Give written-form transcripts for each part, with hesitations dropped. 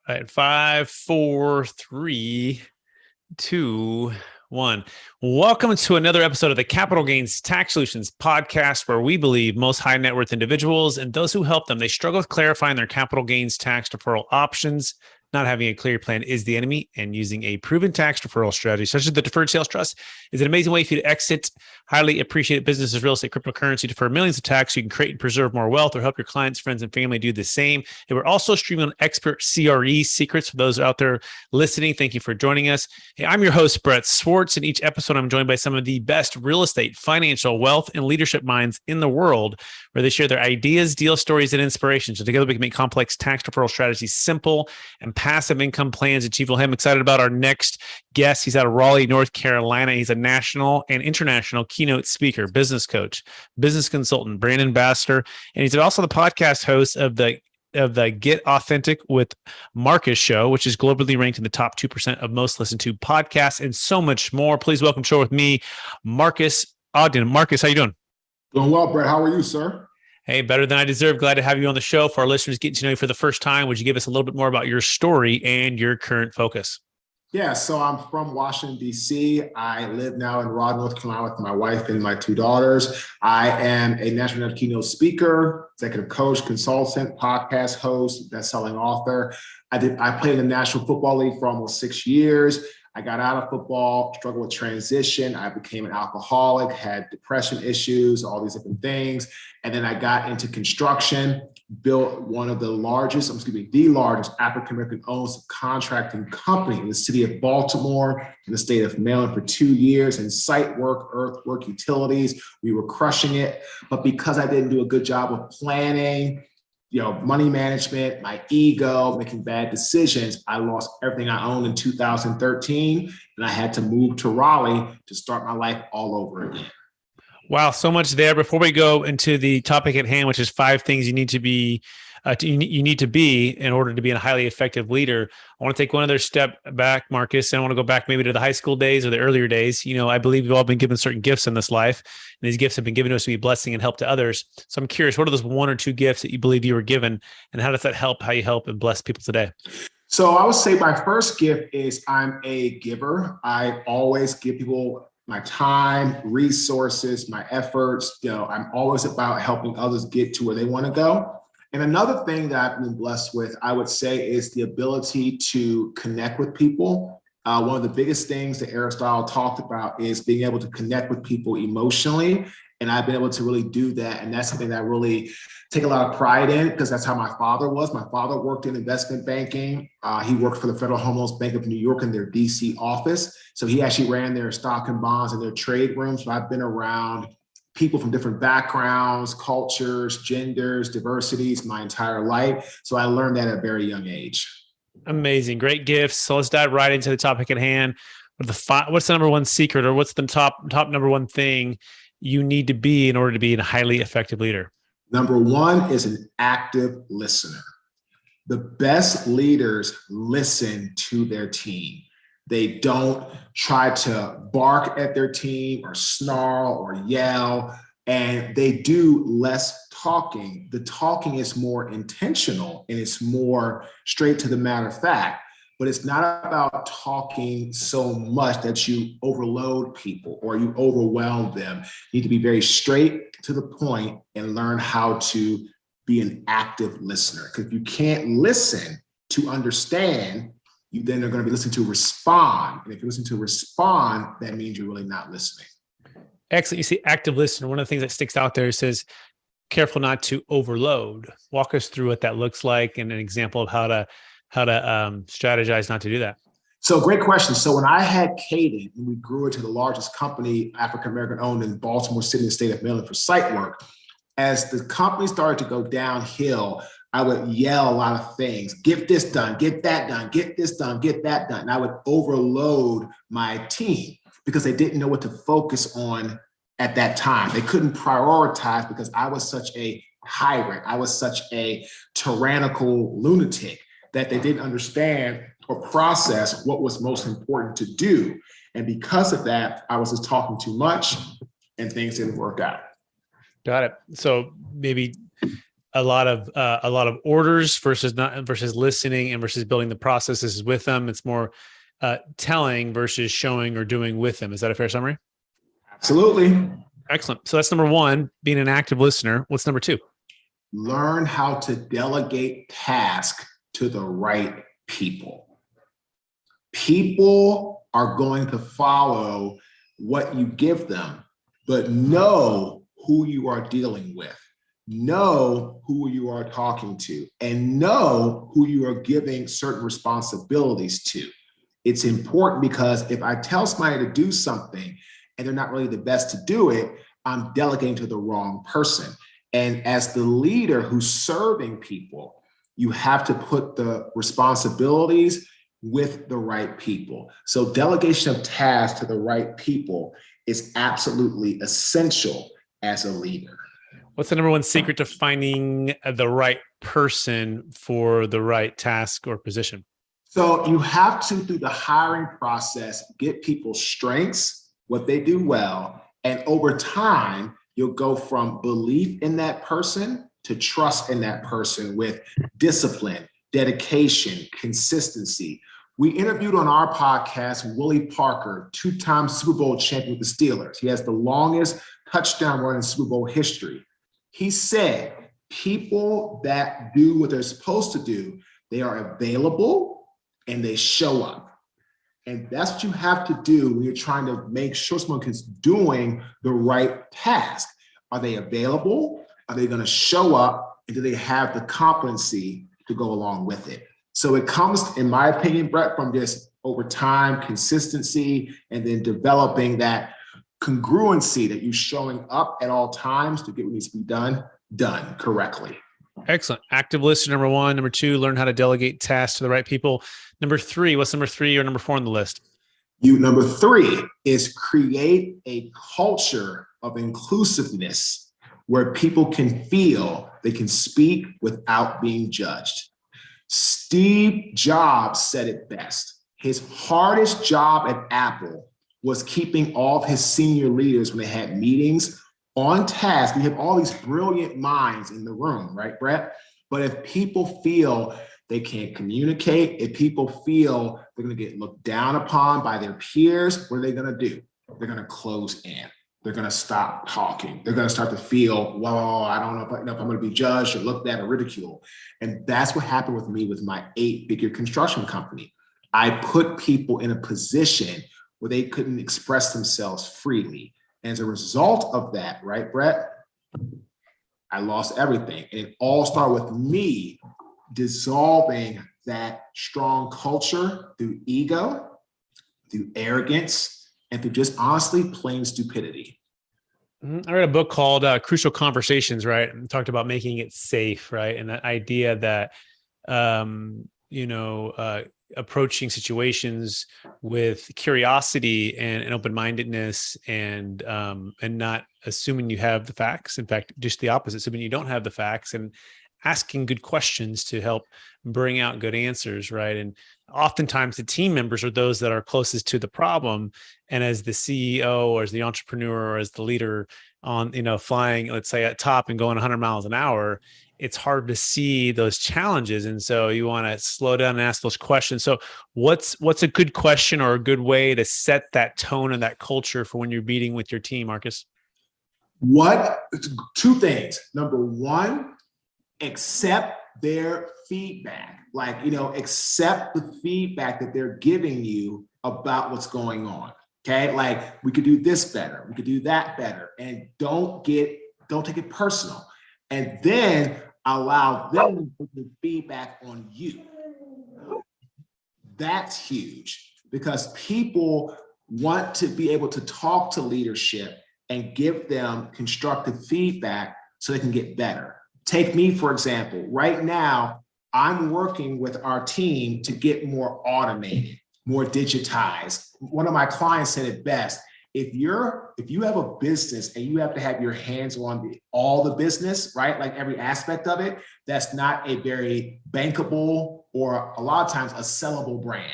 All right, 5, 4, 3, 2, 1. Welcome to another episode of the Capital Gains Tax Solutions podcast, where we believe most high net worth individuals and those who help them, they struggle with clarifying their capital gains tax deferral options. Not having a clear plan is the enemy, and using a proven tax deferral strategy, such as the Deferred Sales Trust, is an amazing way for you to exit highly appreciated businesses, real estate, cryptocurrency, defer millions of tax so you can create and preserve more wealth or help your clients, friends, and family do the same. And we're also streaming on expert CRE secrets for those out there listening. Thank you for joining us. Hey, I'm your host, Brett Swarts. In each episode, I'm joined by some of the best real estate, financial, wealth, and leadership minds in the world, where they share their ideas, deal stories, and inspirations. So together we can make complex tax deferral strategies simple and passive income plans achievable. I'm excited about our next guest. He's out of Raleigh, North Carolina. He's a national and international keynote speaker, business coach, business consultant, brand ambassador, and he's also the podcast host of the Get Authentic with Marcus show, which is globally ranked in the top 2% of most listened to podcasts, and so much more. Please welcome show with me, Marcus Ogden. Marcus, how you doing? Doing well, Brett. How are you, sir? Hey, better than I deserve. Glad to have you on the show. For our listeners getting to know you for the first time, would you give us a little bit more about your story and your current focus? Yeah, so I'm from Washington, D.C. I live now in Raleigh, North Carolina with my wife and my 2 daughters. I am a national keynote speaker, executive coach, consultant, podcast host, best-selling author. I played in the National Football League for almost 6 years. I got out of football, struggled with transition. I became an alcoholic, had depression issues, all these different things. And then I got into construction, built one of the largest African-American owned subcontracting company in the city of Baltimore, in the state of Maryland for 2 years, in site work, earthwork, utilities. We were crushing it. But because I didn't do a good job of planning, money management, my ego, making bad decisions, I lost everything I owned in 2013. And I had to move to Raleigh to start my life all over again. Wow, so much there. Before we go into the topic at hand, which is 5 things you need to be in order to be a highly effective leader, I want to take one other step back, Marcus. And I want to go back maybe to the high school days or the earlier days. I believe we've all been given certain gifts in this life, and these gifts have been given to us to be a blessing and help to others. So I'm curious, what are those 1 or 2 gifts that you believe you were given, and how does that help how you help and bless people today? So I would say my first gift is I'm a giver. I always give people my time, resources, my efforts. I'm always about helping others get to where they want to go. And another thing that I've been blessed with, I would say, is the ability to connect with people. One of the biggest things that Aristotle talked about is being able to connect with people emotionally. And I've been able to really do that. And that's something that I really take a lot of pride in, because that's how my father was. My father worked in investment banking. He worked for the Federal Home Loan Bank of New York in their DC office. So he actually ran their stock and bonds and their trade rooms. So I've been around people from different backgrounds, cultures, genders, diversities my entire life. So I learned that at a very young age. Amazing. Great gifts. So let's dive right into the topic at hand. What's the number one secret, or what's the top number one thing you need to be in order to be a highly effective leader? Number 1 is an active listener. The best leaders listen to their team. They don't try to bark at their team or snarl or yell, and they do less talking. The talking is more intentional and it's more straight to the matter of fact. But it's not about talking so much that you overload people or you overwhelm them. You need to be very straight to the point and learn how to be an active listener. Because if you can't listen to understand, you then are going to be listening to respond. And if you listen to respond, that means you're really not listening. Excellent. You see, active listener, one of the things that sticks out there says, careful not to overload. Walk us through what that looks like and an example of how to strategize not to do that. So great question. So when I had Caden, and we grew it to the largest company, African-American owned in Baltimore City, in the state of Maryland, for site work, as the company started to go downhill, I would yell a lot of things. Get this done, get that done, get this done, get that done. And I would overload my team because they didn't know what to focus on at that time. They couldn't prioritize because I was such a tyrant. I was such a tyrannical lunatic that they didn't understand or process what was most important to do. And because of that, I was just talking too much and things didn't work out. Got it. So maybe a lot of orders versus listening and versus building the processes with them. It's more telling versus showing or doing with them. Is that a fair summary? Absolutely. Excellent. So that's number one, being an active listener. What's number two? Learn how to delegate tasks to the right people. People are going to follow what you give them, but know who you are dealing with, know who you are talking to, and know who you are giving certain responsibilities to. It's important because if I tell somebody to do something and they're not really the best to do it, I'm delegating to the wrong person. And as the leader who's serving people, you have to put the responsibilities with the right people. So delegation of tasks to the right people is absolutely essential as a leader. What's the number one secret to finding the right person for the right task or position? So you have to, through the hiring process, get people's strengths, what they do well, and over time, you'll go from belief in that person to trust in that person with discipline, dedication, consistency. We interviewed on our podcast Willie Parker, two-time Super Bowl champion with the Steelers. He has the longest touchdown run in Super Bowl history. He said, people that do what they're supposed to do, they are available and they show up. And that's what you have to do when you're trying to make sure someone is doing the right task. Are they available? Are they going to show up? And do they have the competency to go along with it? So it comes, in my opinion, Brett, from just over time, consistency, and then developing that congruency that you're showing up at all times to get what needs to be done correctly. Excellent. Active listener, number one. Number two, learn how to delegate tasks to the right people. Number three, what's number three or number four on the list? Number three is create a culture of inclusiveness where people can feel they can speak without being judged. Steve Jobs said it best. His hardest job at Apple was keeping all of his senior leaders when they had meetings on task. We have all these brilliant minds in the room, right, Brett? But if people feel they can't communicate, if people feel they're going to get looked down upon by their peers, what are they going to do? They're going to close in. They're going to stop talking. They're going to start to feel, well, I don't know if I'm going to be judged or looked at or ridiculed. And that's what happened with me with my 8-figure construction company. I put people in a position where they couldn't express themselves freely. And as a result of that, right, Brett, I lost everything. And it all started with me dissolving that strong culture through ego, through arrogance, and through just honestly plain stupidity. I read a book called Crucial Conversations, right? And talked about making it safe, right? And that idea that, approaching situations with curiosity and open-mindedness and not assuming you have the facts. In fact, just the opposite, assuming you don't have the facts and asking good questions to help bring out good answers, right? And oftentimes the team members are those that are closest to the problem. And as the CEO or as the entrepreneur or as the leader on, flying, let's say at top and going 100 miles an hour, it's hard to see those challenges. And so you want to slow down and ask those questions. So what's a good question or a good way to set that tone and that culture for when you're meeting with your team, Marcus? Two things. Number one, accept their feedback. Accept the feedback that they're giving you about what's going on. Okay. Like, we could do this better. We could do that better. And don't take it personal. And then allow them to put the feedback on you. That's huge because people want to be able to talk to leadership and give them constructive feedback so they can get better. Take me, for example. Right now, I'm working with our team to get more automated, more digitized. One of my clients said it best. If you have a business and you have to have your hands on all the business, right? Like every aspect of it, that's not a very bankable or a lot of times a sellable brand.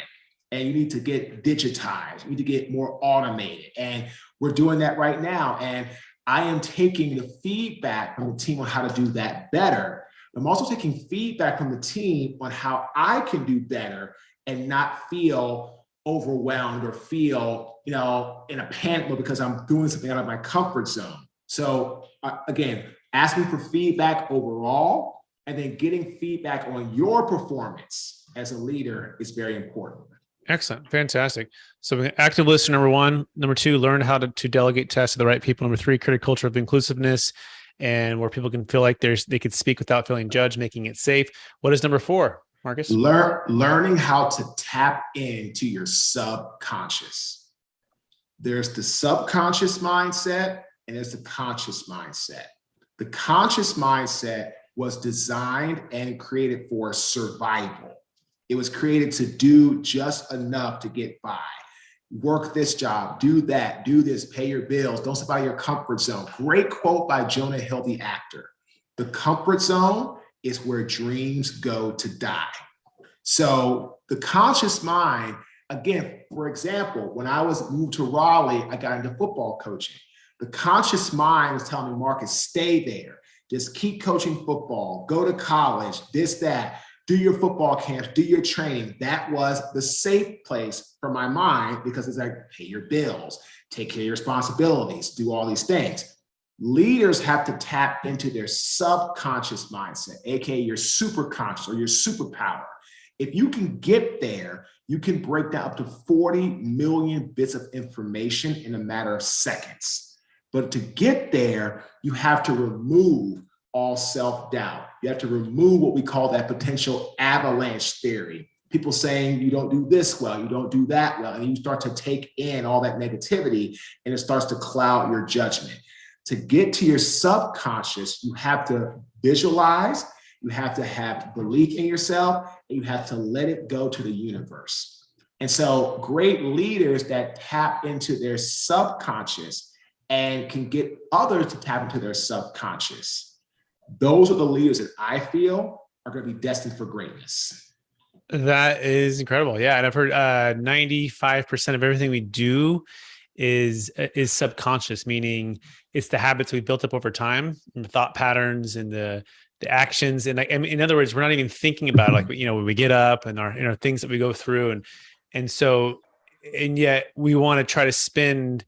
And you need to get digitized. You need to get more automated. And we're doing that right now. And I am taking the feedback from the team on how to do that better. I'm also taking feedback from the team on how I can do better and not feel overwhelmed or feel, in a panic mode because I'm doing something out of my comfort zone. So again, asking for feedback overall and then getting feedback on your performance as a leader is very important. Excellent. Fantastic. So active listener, number one. Number two, learn how to delegate tasks to the right people. Number three, create a culture of inclusiveness and where people can feel like they could speak without feeling judged, making it safe. What is number four, Marcus? Learning how to tap into your subconscious. There's the subconscious mindset and there's the conscious mindset. The conscious mindset was designed and created for survival. It was created to do just enough to get by. Work this job, do that, do this, pay your bills, don't step out of your comfort zone. Great quote by Jonah Hill, the actor. The comfort zone is where dreams go to die. So the conscious mind, again, for example, when I was moved to Raleigh, I got into football coaching. The conscious mind was telling me, Marcus, stay there. Just keep coaching football, go to college, this, that. Do your football camps, do your training. That was the safe place for my mind because it's like, pay your bills, take care of your responsibilities, do all these things. Leaders have to tap into their subconscious mindset, AKA your superconscious or your superpower. If you can get there, you can break down up to 40 million bits of information in a matter of seconds. But to get there, you have to remove all self-doubt. You have to remove what we call that potential avalanche theory. People saying you don't do this well, you don't do that well, and you start to take in all that negativity and it starts to cloud your judgment. To get to your subconscious, you have to visualize, you have to have belief in yourself, and you have to let it go to the universe. And so great leaders that tap into their subconscious and can get others to tap into their subconscious, those are the leaders that I feel are going to be destined for greatness. That is incredible. Yeah. And I've heard 95% of everything we do is subconscious, meaning it's the habits we built up over time and the thought patterns and the actions. And like, in other words, we're not even thinking about it, like, when we get up and our things that we go through. And yet we want to try to spend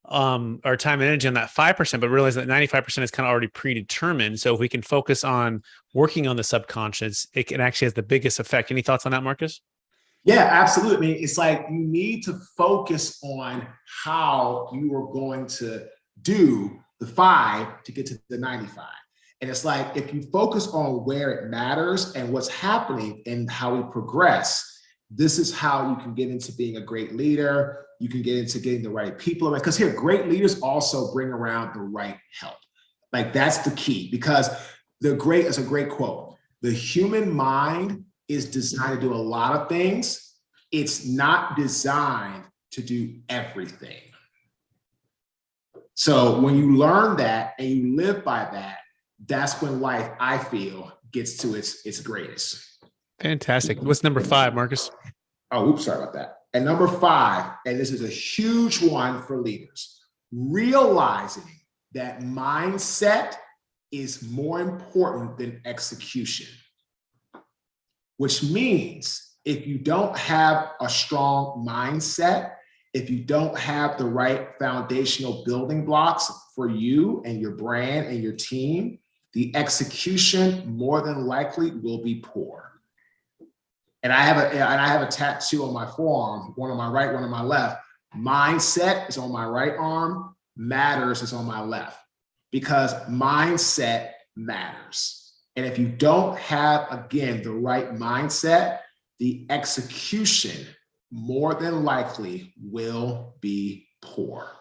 our time and energy on that 5%, but realize that 95% is kind of already predetermined. So if we can focus on working on the subconscious, it can actually has the biggest effect. Any thoughts on that, Marcus? Yeah, absolutely. I mean, it's like you need to focus on how you are going to do the 5 to get to the 95. And it's like, if you focus on where it matters and what's happening and how we progress, this is how you can get into being a great leader. You can get into getting the right people. Because here, great leaders also bring around the right help. Like that's the key, because it's a great quote. The human mind is designed to do a lot of things. It's not designed to do everything. So when you learn that and you live by that, that's when life, I feel, gets to its greatest. Fantastic. What's number 5, Marcus? Oh, oops, sorry about that. And number 5, and this is a huge one for leaders, realizing that mindset is more important than execution, which means if you don't have a strong mindset, if you don't have the right foundational building blocks for you and your brand and your team, the execution more than likely will be poor. And I have a tattoo on my forearm, one on my right, one on my left. Mindset is on my right arm, matters is on my left, because mindset matters. And if you don't have, again, the right mindset, the execution more than likely will be poor.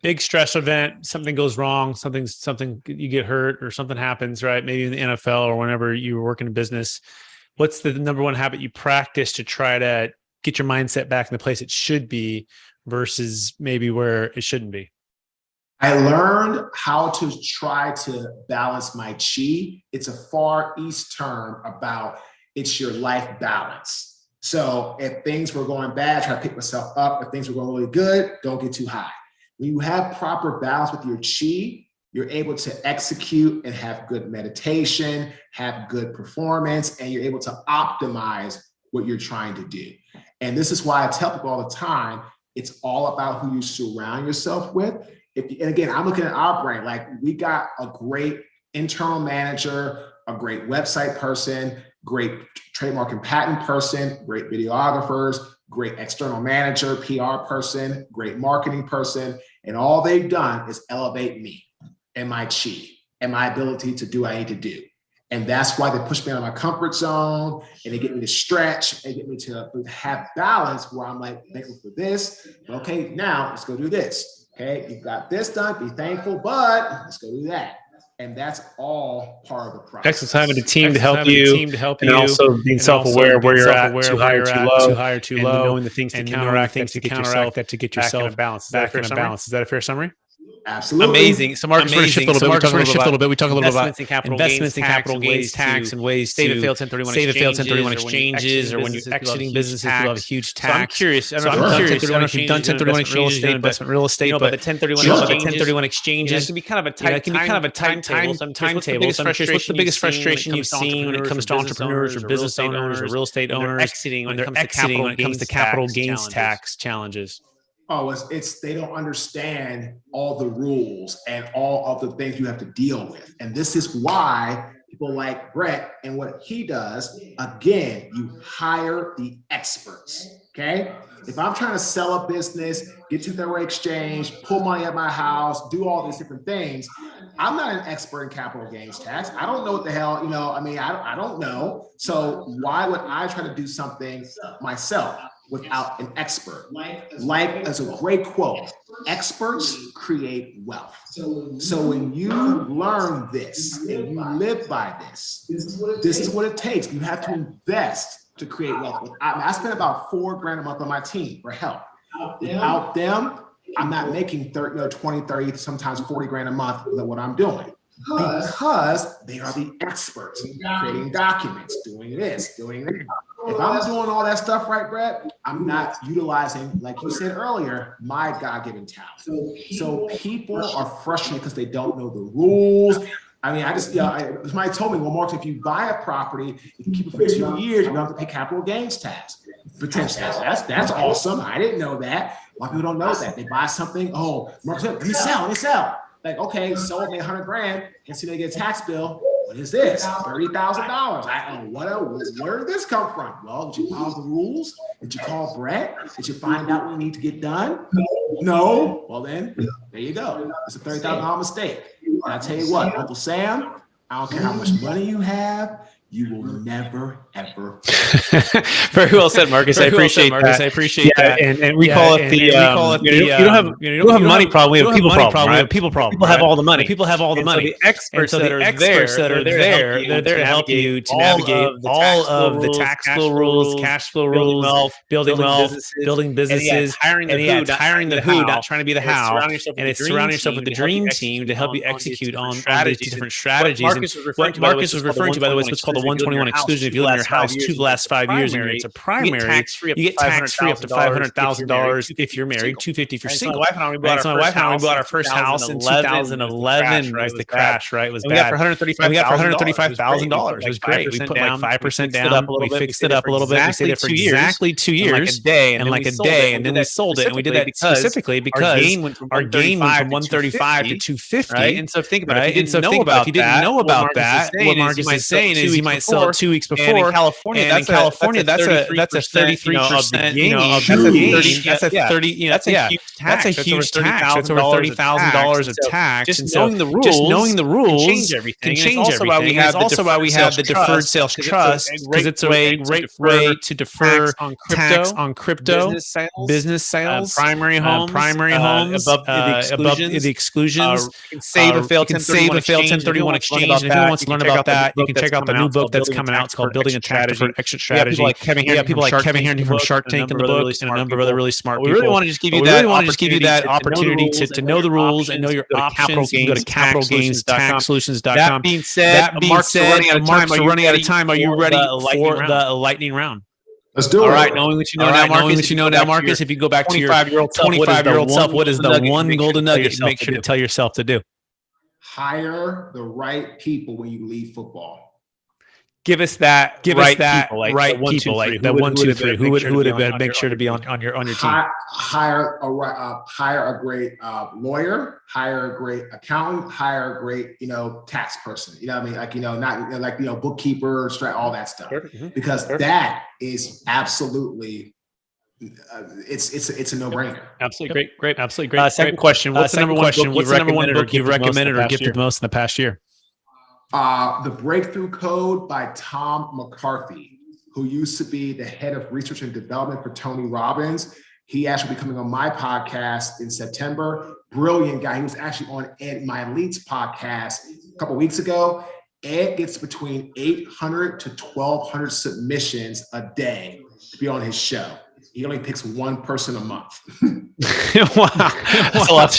Big stress event, something goes wrong, something you get hurt or something happens, right? Maybe in the NFL or whenever you were working in business. What's the number one habit you practice to try to get your mindset back in the place it should be versus maybe where it shouldn't be? I learned how to try to balance my chi. It's a Far East term about it's your life balance. So if things were going bad, try to pick myself up. If things were going really good, don't get too high. When you have proper balance with your chi, you're able to execute and have good meditation, have good performance, and you're able to optimize what you're trying to do. And this is why I tell people all the time, it's all about who you surround yourself with. And again, I'm looking at our brand, like we got a great internal manager, a great website person, great trademark and patent person, great videographers, great external manager, PR person, great marketing person. And all they've done is elevate me and my chi and my ability to do what I need to do. And that's why they push me out of my comfort zone and they get me to stretch and get me to have balance where I'm like, thankful for this. Okay, now let's go do this. Okay, you've got this done, be thankful, but let's go do that. And that's all part of the process. Excellent. Having a team to help you, and also being self-aware of where you're at, too high or too low, and knowing the things to counteract that to get yourself back in a balance. Is that a fair summary? Absolutely. Amazing. So Marcus, we're going to shift a little bit. We talk a little bit about investments and capital gains tax and ways to save a failed 1031 exchanges or when you're exiting businesses, people have a huge tax. So I'm curious. I don't know if you've done 1031 exchanges, investment real estate, but the 1031 exchanges can be kind of a tight timetable. So I'm curious, what's the biggest frustration you've seen when it comes to entrepreneurs or business owners or real estate owners when they're exiting when it comes to capital gains tax challenges? Oh, it's they don't understand all the rules and all of the things you have to deal with. And this is why people like Brett and what he does, again, you hire the experts, okay? If I'm trying to sell a business, get to their exchange, pull money at my house, do all these different things, I'm not an expert in capital gains tax. I don't know what the hell, I don't know. So why would I try to do something myself without an expert? Like as a great quote, experts create wealth. So when you learn this and you live by this is what it takes. You have to invest to create wealth. I spend about $4,000 a month on my team for help. Without them, I'm not making 20, 30, sometimes 40 grand a month than what I'm doing. Because they are the experts creating documents, doing this, doing that. If I'm doing all that stuff right, Brett, I'm not utilizing, like you said earlier, my God-given talent. So people are frustrated because they don't know the rules. I mean, somebody told me, well, Mark, if you buy a property, if you keep it for 2 years, you don't have to pay capital gains tax. Potentially, that's awesome. I didn't know that. A lot of people don't know that. They buy something, oh, Mark, let me sell. Like, okay, sold me 100 grand, and see they get a tax bill. What is this? $30,000. Where did this come from? Well, did you follow the rules? Did you call Brett? Did you find out what you need to get done? No. Well, then, there you go. It's a $30,000 mistake. And I tell you what, Uncle Sam, I don't care how much money you have, you will never, ever. Very well said, Marcus. I appreciate that. And we call it the, you don't have a money problem. We have a people problem, right? People have all the money. People have all the money. The experts that are there, they're there to help you to navigate all of the tax flow rules, cash flow rules, building wealth, building businesses, hiring the who, not trying to be the how. And it's surrounding yourself with the dream team to help you execute on these different strategies. What Marcus was referring to, by the way, is what's called the 121 exclusion. If you live in your house 2 of the last 5 years and it's a primary, you get tax-free up to $500,000 if you're married, $250 if you're single. So my wife and I, we bought our first house in 2011. Was the crash, right? It was bad. We got for $135,000. It was great. We put like 5% down. We fixed it up a little bit. We stayed there for exactly 2 years. And like a day. And then we sold it. And we did that specifically because our gain went from 135 to 250. And so think about it. If you didn't know about that, what Marcus is saying is you might sell it 2 weeks before. And in California, that's a 33%. That's a huge tax. That's over $30,000 of tax. Just knowing the rules can change everything. It's also why we have the Deferred Sales Trust, because it's a great way to defer tax on crypto, business sales, primary homes above the exclusions. You can save a failed 1031 exchange. And if anyone wants to learn about that, you can check out the new book that's coming out. It's called Building a Tax Deferred Exit Strategy. People like Kevin Harrington from Shark Tank in the book, and a number of other really smart people. We really want to just give you that opportunity to know the rules and know your options. You can go to capitalgainstaxsolutions.com. That being said, Mark's running out of time. Are you ready for the lightning round? Let's do it. All right, knowing what you know now, Marcus, if you go back to your 25-year-old self, what is the one golden nugget you make sure to tell yourself to do? hire the right people when you leave football. Give us that right people, like the 1, 2, 3. Who would have make sure to be on your team? Hire a great lawyer, hire a great accountant, hire a great tax person. You know what I mean? Like not bookkeeper, all that stuff. Because that is absolutely. It's a no-brainer. Absolutely great. Absolutely great. Second question: what's the number one book you've recommended or gifted the most in the past year? The Breakthrough Code by Tom McCarthy, who used to be the head of research and development for Tony Robbins. He actually will be coming on my podcast in September. Brilliant guy. He was actually on Ed My Elite's podcast a couple of weeks ago. Ed gets between 800 to 1,200 submissions a day to be on his show. He only picks one person a month. Wow. That's a lot to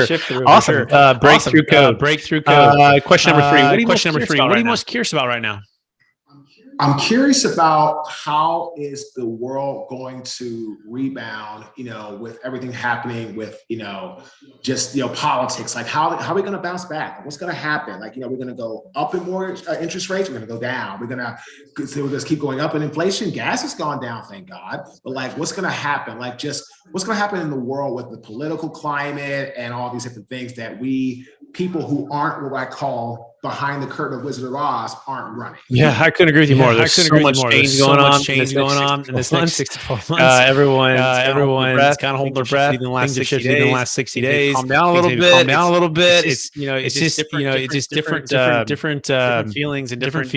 shift through. Awesome. Breakthrough code. Question number 3. What are you most curious about right now? I'm curious about how is the world going to rebound, with everything happening with, just, politics. Like how are we going to bounce back? What's going to happen? Like, we're going to go up in more interest rates. We're going to go down. We're going to just keep going up in inflation. Gas has gone down, thank God. But like, what's going to happen? Like, just what's going to happen in the world with the political climate and all these different things that people who aren't what I call behind the curtain of Wizard of Oz aren't running. Yeah, I couldn't agree with you more. There's so much change going on in this next 6 to 12 months. Everyone's kind of holding their breath. Things have shifted in the last 60 days. Calm down a little bit. It's just different feelings and different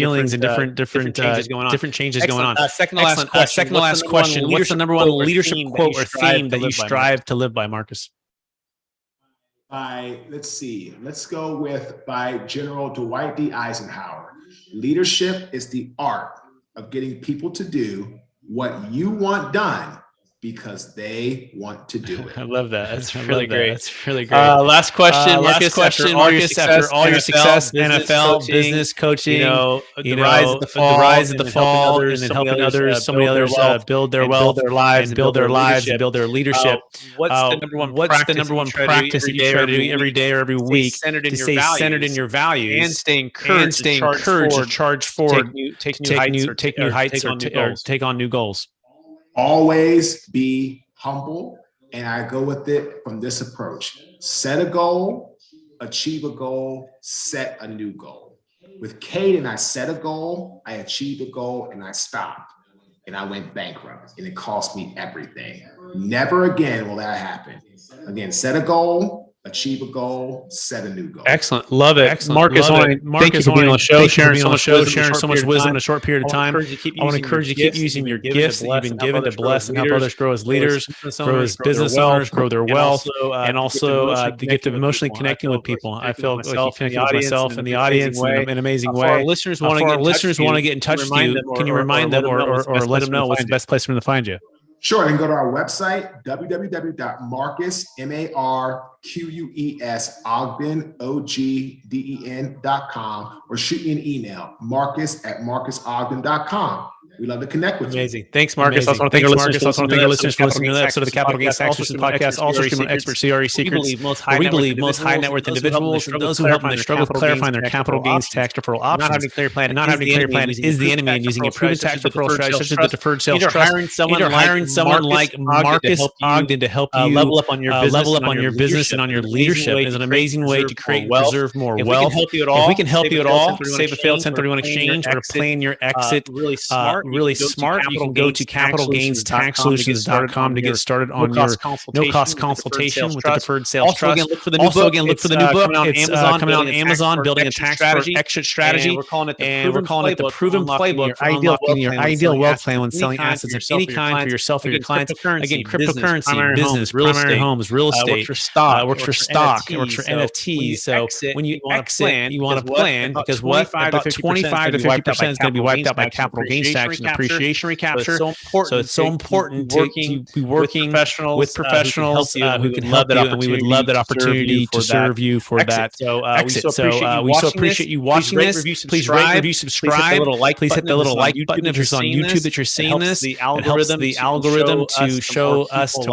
changes going on. Second to last question. What's the number one leadership quote or theme that you strive to live by, Marcus? Let's go with by General Dwight D. Eisenhower. Leadership is the art of getting people to do what you want done because they want to do it. I love that. That's really great. Last question, Marcus. After all your success, NFL, business, coaching, the rise at the fall, and then helping others, so many others build their wealth, build their lives, and build their leadership. What's the number one practice that you try to do every day or every week to stay centered in your values and stay encouraged to charge forward, take new heights, or take on new goals? Always be humble. And I go with it from this approach. Set a goal, achieve a goal, set a new goal. With Caden, I set a goal, I achieved a goal, and I stopped. And I went bankrupt. And it cost me everything. Never again will that happen. Again, set a goal, achieve a goal, set a new goal. Excellent. Love it. Marcus, thank you for being on the show, sharing so much wisdom in a short period of time. I want to encourage you to keep using your gifts that you've been given to bless and help others grow as leaders, grow as business owners, grow their wealth, and also the gift of emotionally connecting with people. I feel like you connect with myself and the audience in an amazing way. Our listeners want to get in touch with you. Can you remind them or let them know what's the best place for them to find you? Sure, and go to our website, www.marques, MARQUES, Ogden, OGDEN.com, or shoot me an email, marques@marquesogden.com. We love to connect with you. Amazing. Thanks, Marcus. I also want to thank our listeners for listening to the episode of the Capital Gains Tax Solutions Podcast, also streaming expert CRE secrets. We believe most high net worth individuals, those who help them struggle with clarifying their capital gains tax deferral options, not having a clear plan is the enemy, and using a proven tax deferral strategy such as the Deferred Sales Trust. Either hiring someone like Marcus Ogden to help you level up on your business and on your leadership is an amazing way to create and preserve more wealth. If we can help you at all, save a failed 1031 exchange, or plan your exit really smart, you can go to capitalgainstaxsolutions.com to get started on your no-cost consultation with the Deferred Sales Trust. Look for the new book. It's coming out on Amazon, Building a Tax Exit Strategy. And we're calling it the Proven Playbook for unlocking your ideal wealth plan when selling assets of any kind for yourself or your clients. Again, cryptocurrency, business, primary homes, real estate, works for stock, works for NFTs. So when you exit, you want to plan because about 25 to 50% is going to be wiped out by capital gains tax and appreciation recapture. So it's so important to be working with professionals who can help you, and we would love that opportunity to serve you for that exit. So we so appreciate you watching this. Please rate, review, subscribe. Please hit the little like button if it's on YouTube that you're seeing this. It helps the algorithm to show us to